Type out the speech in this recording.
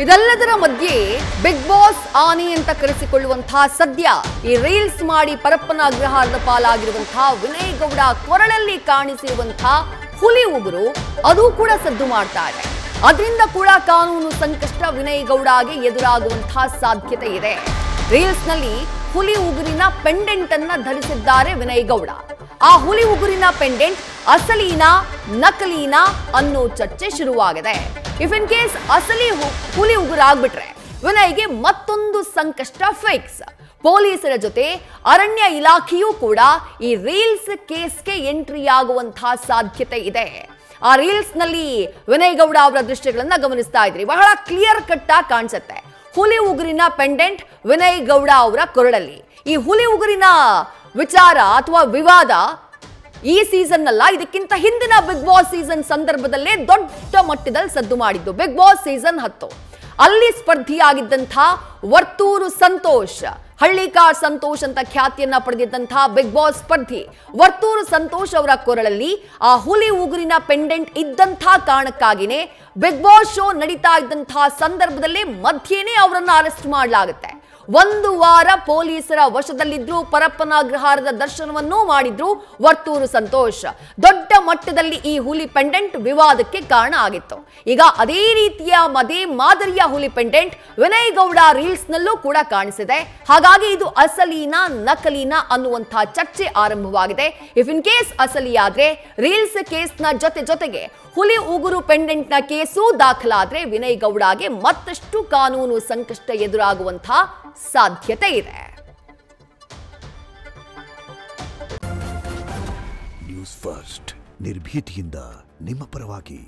ಇದೆಲ್ಲದರ ಮಧ್ಯೆ big boss ಆನಿ ಅಂತ ಕರೆಸಿಕೊಳ್ಳುವಂತಹ ಸದ್ಯ ಈ ರೀಲ್ಸ್ ಮಾಡಿ ಪರಪ್ಪನ ಅಗ್ರಹಾರದ ಪಾಲಾಗಿರುವಂತಹ ವಿನಯ್ ಗೌಡ ಕೊರಳಲ್ಲಿ ಕಾಣಿಸಿರುವಂತಹ ಹುಲಿ ಉಗುರು ಅದು ಕೂಡ ಸದ್ದು ಮಾಡ್ತಾ ಇದೆ. ಅದರಿಂದ ಕೂಡ ಕಾನೂನು ಸಂಕಷ್ಟ ವಿನಯ್ ಗೌಡಗೆ ಎದುರಾಗುವಂತಹ ಸಾಧ್ಯತೆ ಇದೆ. ರೀಲ್ಸ್ ನಲ್ಲಿ ಹುಲಿ ಉಗುರಿನ ಪೆಂಡೆಂಟ್ ಅನ್ನ ಧರಿಸಿದ್ದಾರೆ ವಿನಯ್ ಗೌಡ. ಆ ಹುಲಿ ಉಗುರಿನ ಪೆಂಡೆಂಟ್ ಅಸಲಿನಾ ನಕಲಿನಾ ಅನ್ನೋ ಚರ್ಚೆ ಶುರುವಾಗಿದೆ. ಇಫ್ ಇನ್ ಕೇಸ್ ಅಸಲಿ ಹುಲಿ ಉಗುರಾಗ್ಬಿಟ್ರೆ ವಿನಯ್ಗೆ ಮತ್ತೊಂದು ಸಂಕಷ್ಟ ಫಿಕ್ಸ್. ಪೊಲೀಸರ ಜೊತೆ ಅರಣ್ಯ ಇಲಾಖೆಯೂ ಕೂಡ ಈ ರೀಲ್ಸ್ ಕೇಸ್ಗೆ ಎಂಟ್ರಿ ಆಗುವಂತಹ ಸಾಧ್ಯತೆ ಇದೆ. ಆ ರೀಲ್ಸ್ ನಲ್ಲಿ ವಿನಯ್ ಗೌಡ ಅವರ ದೃಶ್ಯಗಳನ್ನ ಗಮನಿಸ್ತಾ ಇದ್ರಿ, ಬಹಳ ಕ್ಲಿಯರ್ ಕಟ್ ಆಗಿ ಕಾಣಿಸುತ್ತೆ. ಹುಲಿ ಉಗುರಿನ ಪೆಂಡೆಂಟ್ ವಿನಯ್ ಗೌಡ ಅವರ ಕೊರಳಲ್ಲಿ. ಈ ಹುಲಿ ಉಗುರಿನ ವಿಚಾರ ಅಥವಾ ವಿವಾದ ಈ ಸೀಸನ್ ಅಲ್ಲ, ಇದಕ್ಕಿಂತ ಹಿಂದಿನ ಬಿಗ್ ಬಾಸ್ ಸೀಸನ್ ಸಂದರ್ಭದಲ್ಲೇ ದೊಡ್ಡ ಮಟ್ಟದಲ್ಲಿ ಸದ್ದು ಮಾಡಿದ್ದು. ಬಿಗ್ ಬಾಸ್ ಸೀಸನ್ 10 ಅಲ್ಲಿ ಸ್ಪರ್ಧಿಯಾಗಿದ್ದಂಥ ವರ್ತೂರು ಸಂತೋಷ್, ಹಳ್ಳಿಕಾರ್ ಸಂತೋಷ್ ಅಂತ ಖ್ಯಾತಿಯನ್ನ ಪಡೆದಿದ್ದಂತಹ ಬಿಗ್ ಬಾಸ್ ಸ್ಪರ್ಧಿ ವರ್ತೂರು ಸಂತೋಷ್ ಅವರ ಕೊರಳಲ್ಲಿ ಆ ಹುಲಿ ಉಗುರಿನ ಪೆಂಡೆಂಟ್ ಇದ್ದಂಥ ಕಾರಣಕ್ಕಾಗಿನೇ ಬಿಗ್ ಬಾಸ್ ಶೋ ನಡೀತಾ ಇದ್ದಂತಹ ಸಂದರ್ಭದಲ್ಲೇ ಮಧ್ಯೆನೇ ಅವರನ್ನ ಅರೆಸ್ಟ್ ಮಾಡಲಾಗುತ್ತೆ. 1 ವಾರ ಪೊಲೀಸರ ವಶದಲ್ಲಿದ್ರು, ಪರಪ್ಪನ ಅಗ್ರಹಾರದ ದರ್ಶನವನ್ನೂ ಮಾಡಿದ್ರು ವರ್ತೂರು ಸಂತೋಷ್. ದೊಡ್ಡ ಮಟ್ಟದಲ್ಲಿ ಈ ಹುಲಿ ಪೆಂಡೆಂಟ್ ವಿವಾದಕ್ಕೆ ಕಾರಣ ಆಗಿತ್ತು. ಈಗ ಅದೇ ರೀತಿಯ ಮಾದರಿಯ ಹುಲಿ ಪೆಂಡೆಂಟ್ ವಿನಯ್ ಗೌಡ ರೀಲ್ಸ್ ನಲ್ಲೂ ಕೂಡ ಕಾಣಿಸಿದೆ. ಹಾಗಾಗಿ ಇದು ಅಸಲಿನಾ ನಕಲಿನಾ ಅನ್ನುವಂತಹ ಚರ್ಚೆ ಆರಂಭವಾಗಿದೆ. ಇಫ್ ಇನ್ ಕೇಸ್ ಅಸಲಿ ಆದ್ರೆ ರೀಲ್ಸ್ ಕೇಸ್ನ ಜೊತೆಗೆ ಹುಲಿ ಉಗುರು ಪೆಂಡೆಂಟ್ ನ ಕೇಸು ದಾಖಲಾದ್ರೆ ವಿನಯ್ ಗೌಡಗೆ ಮತ್ತಷ್ಟು ಕಾನೂನು ಸಂಕಷ್ಟ ಎದುರಾಗುವಂತಹ ಸಾಧ್ಯತೆ ಇದೆ. ನ್ಯೂಸ್ ಫಸ್ಟ್ ನಿರ್ಭೀತಿಯಿಂದ ನಿಮ್ಮ ಪರವಾಗಿ.